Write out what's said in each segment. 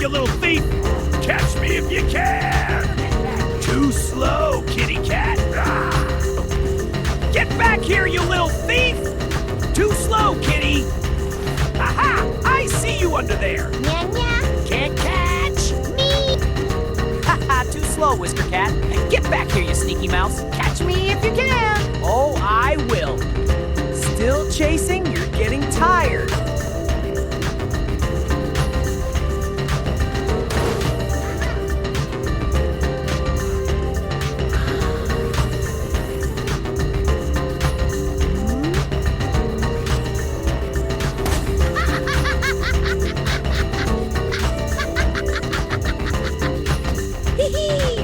you little thief! Catch me if you can! Too slow, kitty cat! Get back here, you little thief! Too slow, kitty! Aha! I see you under there! Nya nya. Can't catch! Me. Haha, too slow, Whisker Cat. Get back here, you sneaky mouse. Catch me if you can. Oh, I will. Still chasing? You're getting tired.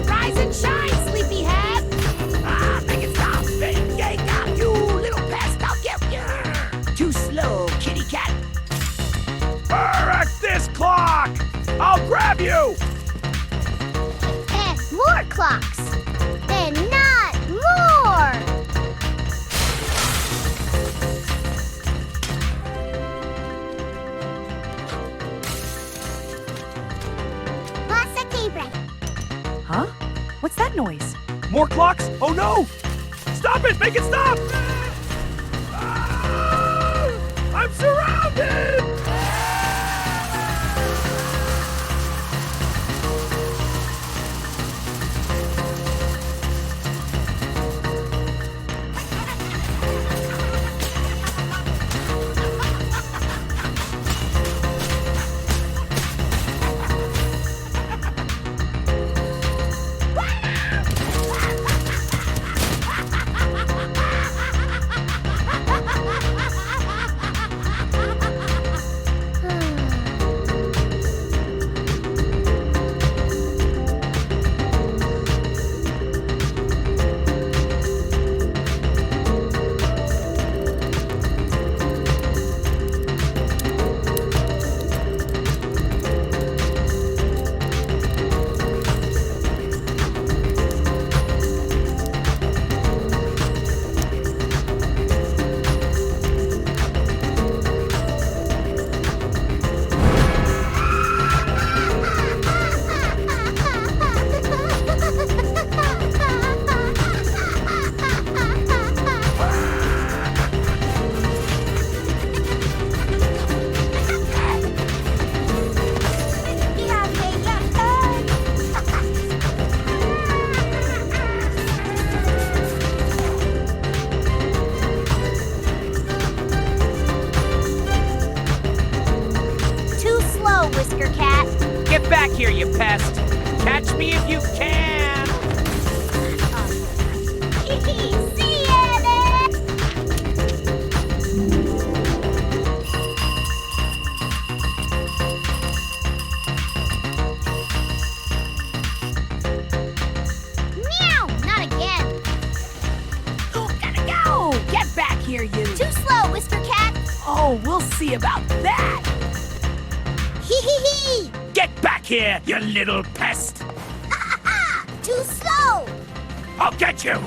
Rise and shine, sleepyhead. Make it stop! Yank out, you little pest! I'll get you! Too slow, kitty cat! Correct this clock! I'll grab you! And more clocks. And not more. Pasa libre. Huh? What's that noise? More clocks? Oh no! Stop it! Make it stop! Ah! I'm surrounded! Whisker Cat. Get back here, you pest. Catch me if you can. See ya, Meow! Not again. Oh, gotta go. Get back here, you. Too slow, Whisker Cat. Oh, we'll see about that. Hee hee hee. Get back here, you little pest! Too slow. I'll get you!